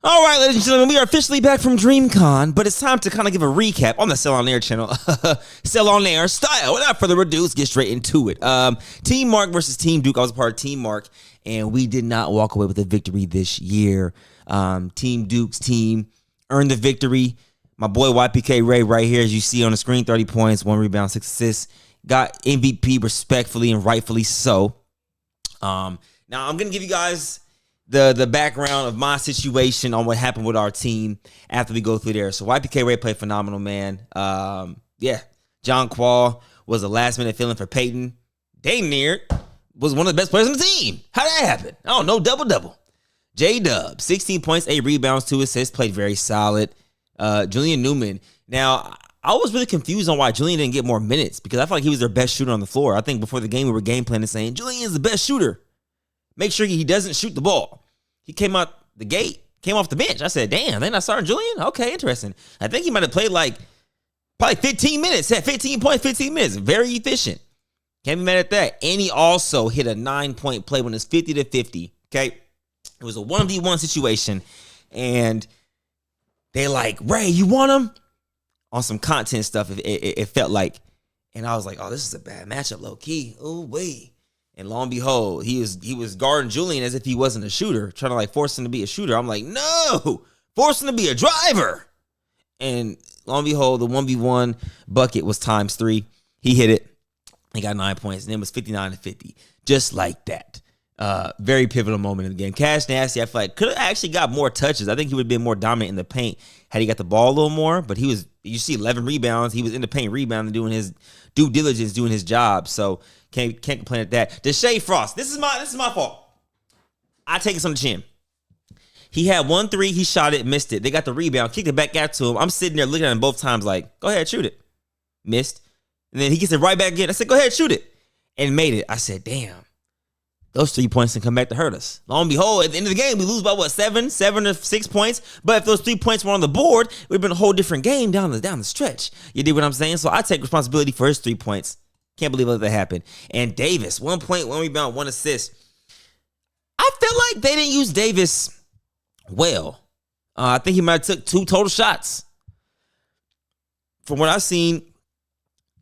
All right, ladies and gentlemen, we are officially back from DreamCon, but it's time to kind of give a recap on the Sell On Air channel. Sell On Air style. Without further ado, let's get straight into it. Team Mark versus Team Duke. I was a part of Team Mark, and we did not walk away with a victory this year. Team Duke's team earned the victory. My boy YPK Ray right here, as you see on the screen, 30 points, 1 rebound, 6 assists. Got MVP respectfully and rightfully so. Now, I'm going to give you guys the background of my situation on what happened with our team after we go through there. So YPK Ray played phenomenal, man. John Quall was a last-minute fill-in for Peyton. Dang near was one of the best players on the team. How'd that happen? I don't know, double-double. J-Dub, 16 points, 8 rebounds, 2 assists, played very solid. Julian Newman. Now, I was really confused on why Julian didn't get more minutes because I felt like he was their best shooter on the floor. I think before the game, we were game planning saying, Julian's the best shooter. Make sure he doesn't shoot the ball. He came out the gate, came off the bench. I said, damn, they're not starting Julian? Okay, interesting. I think he might have played probably 15 minutes, had 15 points, 15 minutes. Very efficient. Can't be mad at that. And he also hit a 9-point play when it's 50-50. Okay? It was a 1v1 situation. And they like, Ray, you want him? On some content stuff, it felt like. And I was like, oh, this is a bad matchup, low-key. Oh, wait. And lo and behold, he was guarding Julian as if he wasn't a shooter, trying to force him to be a shooter. I'm like, no, force him to be a driver. And lo and behold, the 1v1 bucket was ×3. He hit it. He got 9 points, and it was 59-50, just like that. Very pivotal moment in the game. Cash Nasty, I feel like could have actually got more touches. I think he would have been more dominant in the paint had he got the ball a little more. But you see 11 rebounds. He was in the paint rebounding, doing his due diligence, doing his job. So can't complain at that. Deshae Frost, this is my fault. I take it on the chin. He had 1-3, he shot it, missed it. They got the rebound, kicked it back out to him. I'm sitting there looking at him both times like, go ahead, shoot it. Missed. And then he gets it right back again. I said, go ahead, shoot it. And made it. I said, damn. Those 3 points can come back to hurt us. Lo and behold, at the end of the game, we lose by what, 7 or 6 points. But if those 3 points were on the board, it would have been a whole different game down the stretch. You dig what I'm saying? So I take responsibility for his 3 points. Can't believe that happened. And Davis, 1 point, 1 rebound, 1 assist. I feel like they didn't use Davis well. I think he might have took 2 total shots. From what I've seen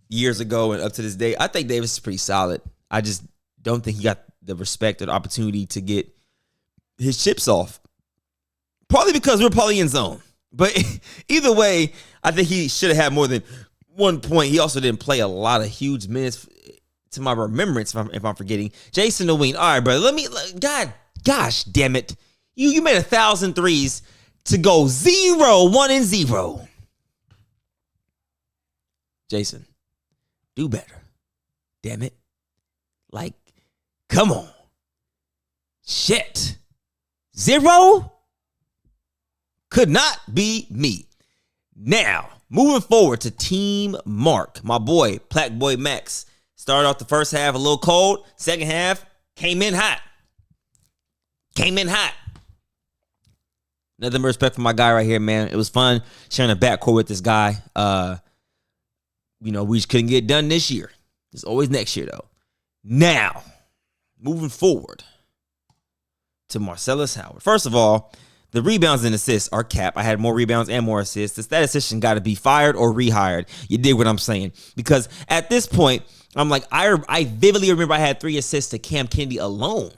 years ago and up to this day, I think Davis is pretty solid. I just don't think he got the respect or the opportunity to get his chips off. Probably because we're probably in zone. But either way, I think he should have had more than 1 point. He also didn't play a lot of huge minutes to my remembrance, if I'm forgetting. Jason DeWeen. All right, brother. Gosh damn it. You made 1,000 threes to go 0-1-0. Jason, do better. Damn it. Come on. Shit. 0 could not be me. Now, moving forward to Team Mark. My boy, Plaque Boy Max. Started off the first half a little cold. Second half, came in hot. Nothing but respect for my guy right here, man. It was fun sharing a backcourt with this guy. We just couldn't get it done this year. It's always next year, though. Now, moving forward to Marcellus Howard. First of all, the rebounds and assists are capped. I had more rebounds and more assists. The statistician got to be fired or rehired. You dig what I'm saying? Because at this point, I'm like, I vividly remember I had 3 assists to Cam Kennedy alone.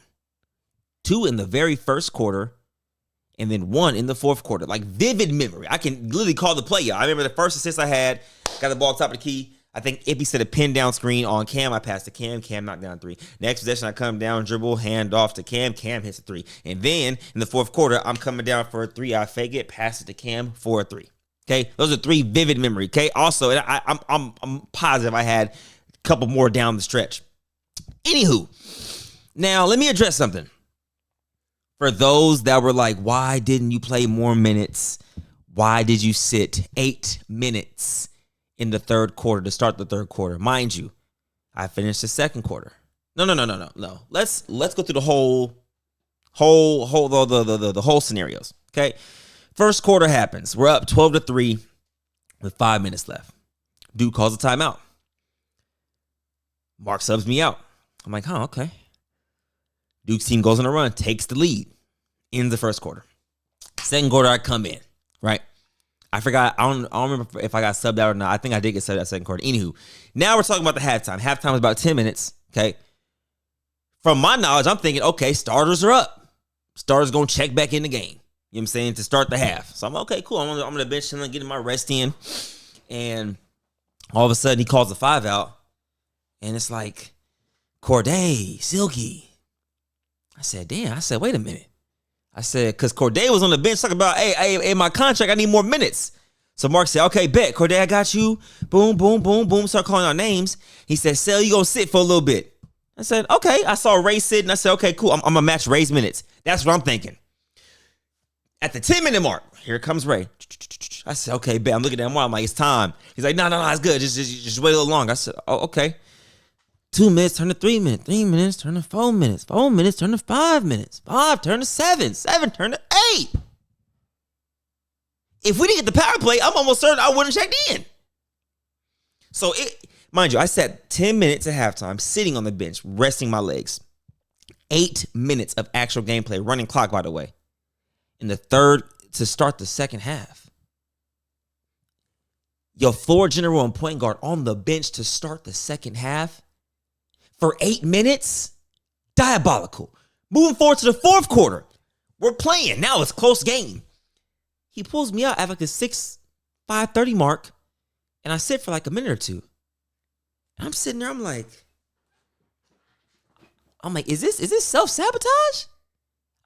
2 in the very first quarter, and then 1 in the fourth quarter. Vivid memory. I can literally call the play, y'all. I remember the first assist I had, got the ball top of the key. I think Ippy set a pin down screen on Cam. I passed to Cam. Cam knocked down 3. Next possession, I come down, dribble, hand off to Cam. Cam hits a 3. And then in the fourth quarter, I'm coming down for a 3. I fake it, pass it to Cam for a 3. Okay, those are 3 vivid memory. Okay, also, I'm positive I had a couple more down the stretch. Anywho, now let me address something. For those that were like, why didn't you play more minutes? Why did you sit 8 minutes in the third quarter to start the third quarter? Mind you, I finished the second quarter. No. Let's go through the whole scenarios. Okay. First quarter happens. We're up 12-3 with 5 minutes left. Dude calls a timeout. Mark subs me out. I'm like, okay. Duke's team goes on a run, takes the lead in the first quarter. Second quarter, I come in, right? I forgot. I don't remember if I got subbed out or not. I think I did get subbed out second quarter. Anywho, now we're talking about the halftime. Halftime is about 10 minutes, okay? From my knowledge, I'm thinking, okay, starters are up. Starters going to check back in the game. You know what I'm saying? To start the half. So I'm okay, cool. I'm on the bench and getting my rest in. And all of a sudden, he calls the 5 out. And it's like, Corday, Silky. I said, damn. I said, wait a minute. I said, because Corday was on the bench talking about, hey, my contract, I need more minutes. So Mark said, okay, bet. Corday, I got you. Boom, boom, boom, boom. Start calling our names. He said, Sel, you going to sit for a little bit. I said, okay. I saw Ray sitting. I said, okay, cool. I'm going to match Ray's minutes. That's what I'm thinking. At the 10-minute mark, here comes Ray. I said, okay, bet. I'm looking at him. I'm like, it's time. He's like, no, it's good. Just wait a little longer. I said, oh, okay. 2 minutes, turn to 3 minutes. 3 minutes, turn to 4 minutes. 4 minutes, turn to 5 minutes. 5, turn to 7. 7, turn to 8. If we didn't get the power play, I'm almost certain I wouldn't have checked in. So, mind you, I sat 10 minutes at halftime, sitting on the bench, resting my legs. 8 minutes of actual gameplay, running clock, by the way. In the third, to start the second half. Your floor general and point guard on the bench to start the second half. For 8 minutes, diabolical. Moving forward to the fourth quarter, we're playing. Now it's a close game. He pulls me out at like the 5:30 mark, and I sit for like a minute or two. I'm sitting there, I'm like, is this self-sabotage?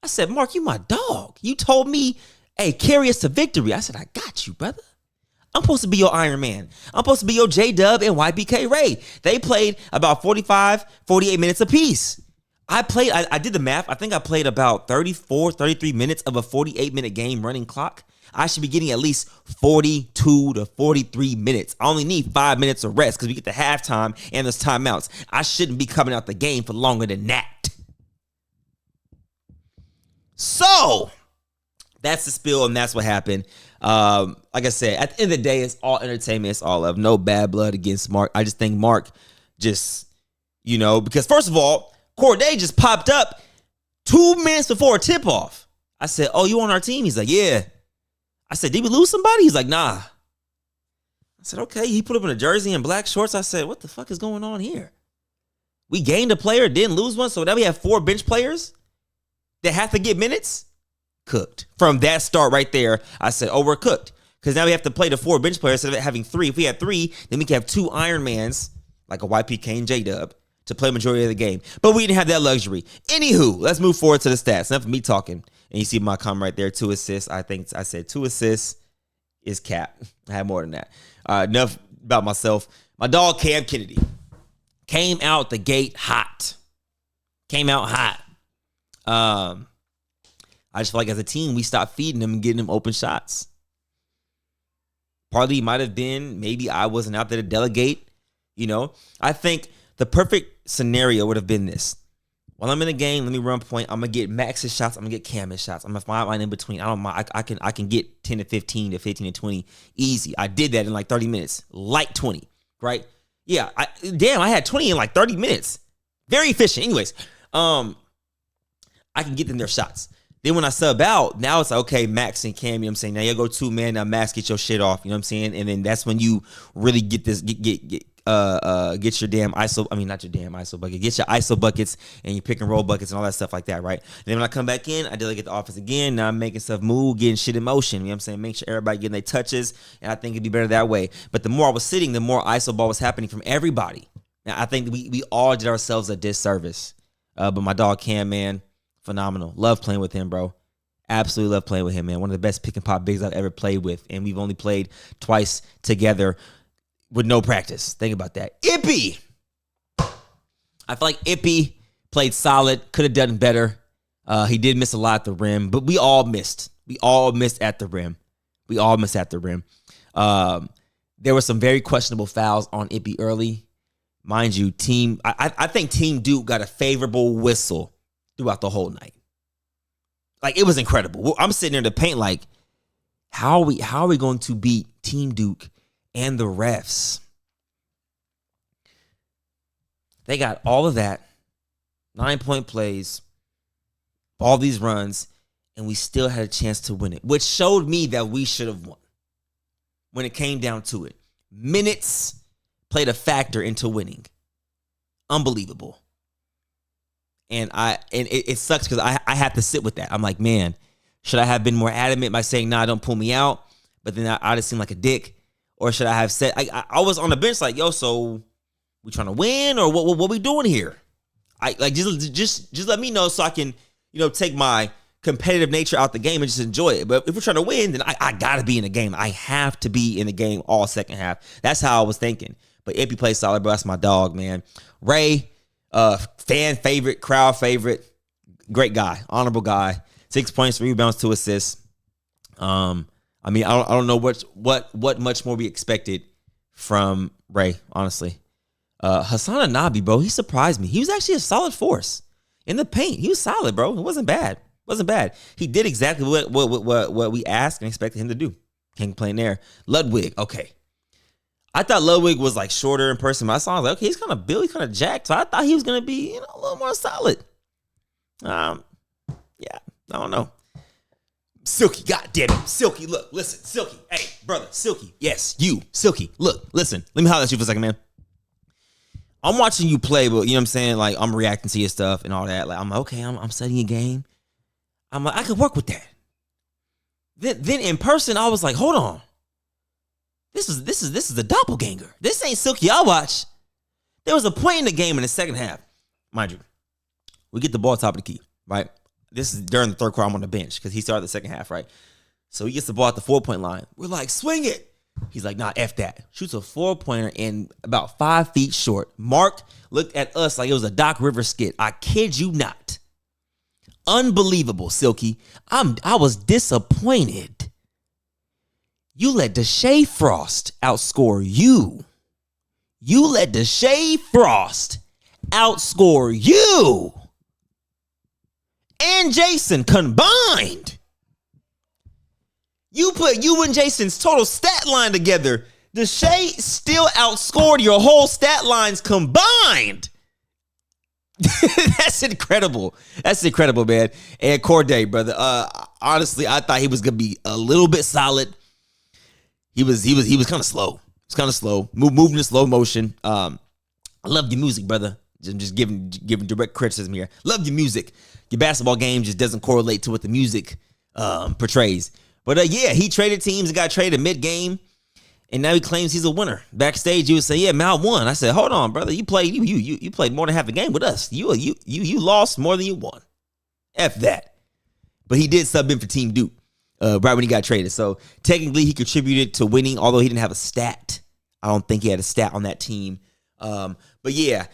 I said, Mark, you my dog. You told me, hey, carry us to victory. I said, I got you, brother. I'm supposed to be your Iron Man. I'm supposed to be your J-Dub and YPK Ray. They played about 45, 48 minutes apiece. I did the math. I think I played about 34, 33 minutes of a 48-minute game running clock. I should be getting at least 42 to 43 minutes. I only need 5 minutes of rest because we get to halftime and there's timeouts. I shouldn't be coming out the game for longer than that. So, that's the spill and that's what happened. Like I said, at the end of the day, it's all entertainment. It's all love. No bad blood against Mark. I just think Mark just, because first of all, Corday just popped up 2 minutes before a tip-off. I said, oh, you on our team? He's like, yeah. I said, did we lose somebody? He's like, nah. I said, okay. He put up in a jersey and black shorts. I said, what the fuck is going on here? We gained a player, didn't lose one, so now we have 4 bench players that have to get minutes? Cooked. From that start right there, I said, oh, we're cooked. Because now we have to play the 4 bench players instead of having 3. If we had 3, then we could have 2 Ironmans, like a YPK and J-Dub, to play majority of the game. But we didn't have that luxury. Anywho, let's move forward to the stats. Enough of me talking. And you see my comment right there, 2 assists. I think I said 2 assists is cap. I had more than that. Enough about myself. My dog, Cam Kennedy, came out the gate hot. I just feel like as a team, we stopped feeding him and getting him open shots. Partly might have been maybe I wasn't out there to delegate. I think the perfect scenario would have been this. While I'm in the game, let me run point. I'm going to get Max's shots. I'm going to get Cam's shots. I'm going to find line in between. I don't mind. I can get 10 to 15 to 15 to 20 easy. I did that in like 30 minutes. Like 20, right? Yeah. I had 20 in like 30 minutes. Very efficient. Anyways, I can get them their shots. Then when I sub out, now it's like, okay, Max and Cam, you know what I'm saying? Now you go 2 man, now Max, get your shit off, you know what I'm saying? And then that's when you really get this, get your damn ISO, not your damn ISO bucket, get your ISO buckets and your pick and roll buckets and all that stuff like that, right? And then when I come back in, I delegate the offense again. Now I'm making stuff move, getting shit in motion, you know what I'm saying? Make sure everybody getting their touches, and I think it'd be better that way. But the more I was sitting, the more ISO ball was happening from everybody. Now I think we all did ourselves a disservice. But my dog Cam, man, phenomenal. Love playing with him, bro. Absolutely love playing with him, man. One of the best pick and pop bigs I've ever played with. And we've only played twice together with no practice. Think about that. Ippy. I feel like Ippy played solid. Could have done better. He did miss a lot at the rim. But we all missed. We all missed at the rim. There were some very questionable fouls on Ippy early. Mind you, I think Team Duke got a favorable whistle throughout the whole night. Like, it was incredible. I'm sitting in the paint like, how are we going to beat Team Duke and the refs? They got all of that, 9-point plays, all these runs, and we still had a chance to win it, which showed me that we should have won when it came down to it. Minutes played a factor into winning. Unbelievable. And it sucks because I have to sit with that. I'm like, man, should I have been more adamant by saying, nah, don't pull me out? But then I just seem like a dick. Or should I have said, I was on the bench like, yo, so we trying to win or what we doing here? Just let me know so I can, take my competitive nature out the game and just enjoy it. But if we're trying to win, then I gotta be in the game. I have to be in the game all second half. That's how I was thinking. But Ippy plays solid, bro. That's my dog, man. Ray, fan favorite, crowd favorite, great guy, honorable guy. 6 points, 3 rebounds, 2 assists. I don't know what much more we expected from Ray, honestly. Hassan Anabi, bro, he surprised me. He was actually a solid force in the paint. He was solid, bro. It wasn't bad. He did exactly what we asked and expected him to do. Can't complain there. Ludwig, okay. I thought Ludwig was like shorter in person, but I saw him like, okay, he's kind of built, he's kind of jacked. So I thought he was gonna be, a little more solid. Yeah, I don't know. Silky, goddamn it, Silky, look, listen, Silky, hey, brother, Silky, yes, you, Silky, look, listen, let me holler at you for a second, man. I'm watching you play, but you know what I'm saying? Like, I'm reacting to your stuff and all that. Like, I'm like, okay, I'm studying a game. I'm like, I could work with that. Then in person, I was like, hold on. This is a doppelganger. This ain't Silky I watch. There was a point in the game in the second half. Mind you, we get the ball top of the key, right? This is during the third quarter. I'm on the bench because he started the second half, right? So he gets the ball at the 4-point line. We're like, swing it. He's like, nah, F that. Shoots a 4-pointer and about 5 feet short. Mark looked at us like it was a Doc Rivers skit. I kid you not. Unbelievable, Silky. I was disappointed. You let Deshae Frost outscore you. You let Deshae Frost outscore you. And Jason combined. You put you and Jason's total stat line together. Deshae still outscored your whole stat lines combined. That's incredible. That's incredible, man. And Corday, brother. Honestly, I thought he was gonna be a little bit solid. He was kind of slow. It's kind of slow. Moving in slow motion. I love your music, brother. I'm just giving direct criticism here. Love your music. Your basketball game just doesn't correlate to what the music portrays. But yeah, he traded teams and got traded mid-game, and now he claims he's a winner. Backstage, you would say, "Yeah, Mal won." I said, "Hold on, brother. You played more than half the game with us. You lost more than you won. F that." But he did sub in for Team Duke right when he got traded. So technically, he contributed to winning, although he didn't have a stat. I don't think he had a stat on that team. But yeah.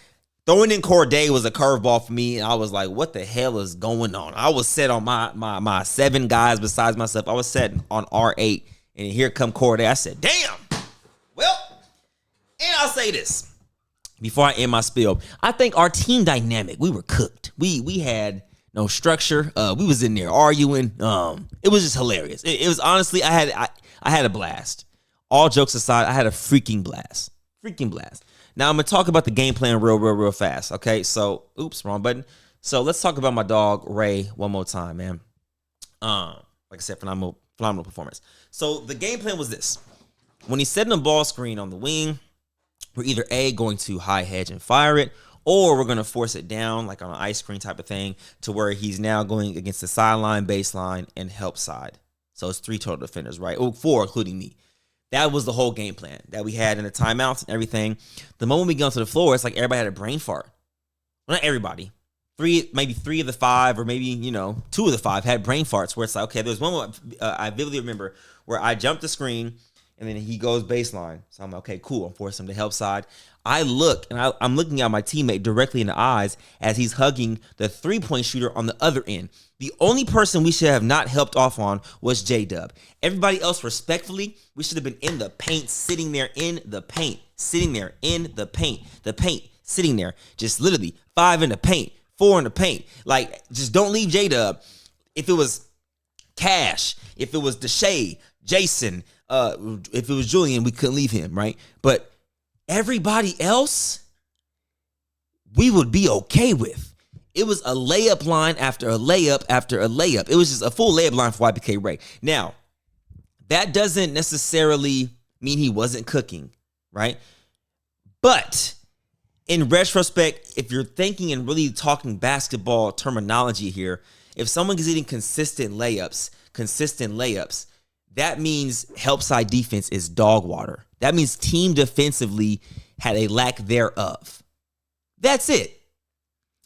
Throwing in Corday was a curveball for me, and I was like, what the hell is going on? I was set on my 7 guys besides myself. I was set on R8, and here come Corday. I said, damn. Well, and I'll say this before I end my spiel. I think our team dynamic, we were cooked. We had no structure. We was in there arguing. It was just hilarious. It was honestly, I had a blast. All jokes aside, I had a freaking blast. Now, I'm going to talk about the game plan real fast, okay? So, oops, wrong button. So, let's talk about my dog, Ray, one more time, man. Like I said, phenomenal performance. So, the game plan was this. When he's setting a ball screen on the wing, we're either A, going to high hedge and fire it, or we're going to force it down, like on an ice screen type of thing, to where he's now going against the sideline, baseline, and help side. So, it's 3 total defenders, right? Oh, 4, including me. That was the whole game plan that we had in the timeouts and everything. The moment we get onto the floor, it's like everybody had a brain fart. Well, not everybody. Maybe 3 of the 5, or maybe, 2 of the 5 had brain farts where it's like, okay, there's one where I vividly remember where I jumped the screen and then he goes baseline. So I'm like, okay, cool. I'm forcing him to help side. I look, and I'm looking at my teammate directly in the eyes as he's hugging the 3-point shooter on the other end. The only person we should have not helped off on was J-Dub. Everybody else, respectfully, we should have been in the paint, sitting there in the paint, sitting there in the paint, sitting there, just literally 5 in the paint, 4 in the paint. Like, just don't leave J-Dub. If it was Cash, if it was Deshae, Jason, if it was Julian, we couldn't leave him, right? But everybody else, we would be okay with. It was a layup line after a layup after a layup. It was just a full layup line for YBK Ray. Now, that doesn't necessarily mean he wasn't cooking, right? But in retrospect, if you're thinking and really talking basketball terminology here, if someone is eating consistent layups, that means help side defense is dog water. That means team defensively had a lack thereof. That's it.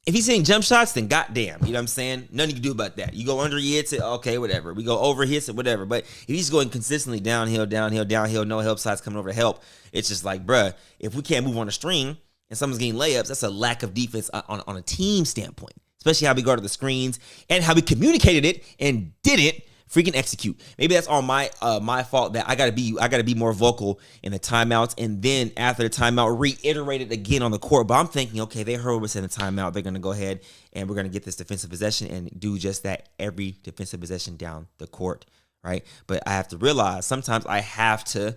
If he's hitting jump shots, then goddamn, you know what I'm saying? Nothing you can do about that. You go under, he hits it, okay, whatever. We go over, he hits it, whatever. But if he's going consistently downhill, no help sides coming over to help, it's just like, bruh, if we can't move on a string and someone's getting layups, that's a lack of defense on a team standpoint, especially how we guarded the screens and how we communicated it and didn't freaking execute. Maybe that's all my fault that I gotta be more vocal in the timeouts, and then after the timeout, reiterate it again on the court. But I'm thinking, okay, they heard what's in the timeout. They're gonna go ahead and we're gonna get this defensive possession and do just that every defensive possession down the court, right? But I have to realize sometimes I have to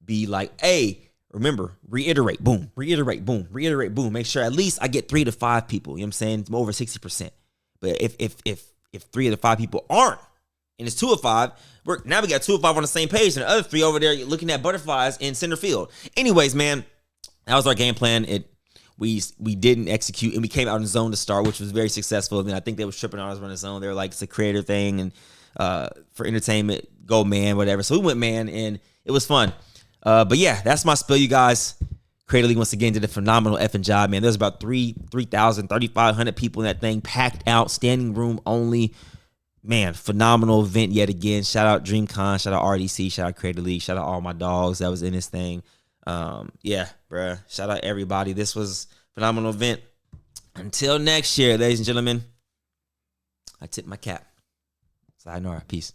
be like, hey, remember, reiterate, boom, make sure at least I get 3 to 5 people. You know what I'm saying? It's over 60%. But if 3 of the 5 people aren't, and it's 2 of 5, now we got 2 of 5 on the same page, and the other 3 over there looking at butterflies in center field. Anyways, man, that was our game plan. We didn't execute, and we came out in zone to start, which was very successful. And then I think they were tripping on us running zone. They were like, it's a creator thing, and for entertainment, go man, whatever. So we went man, and it was fun. But yeah, that's my spill, you guys. Creator League once again did a phenomenal effing job, man. There's about 3,500 people in that thing, packed out, standing room only. Man, phenomenal event yet again. Shout out DreamCon, shout out RDC, shout out Creator League, shout out all my dogs that was in this thing. Yeah, bruh. Shout out everybody. This was a phenomenal event. Until next year, ladies and gentlemen, I tip my cap. Sayonara. Peace.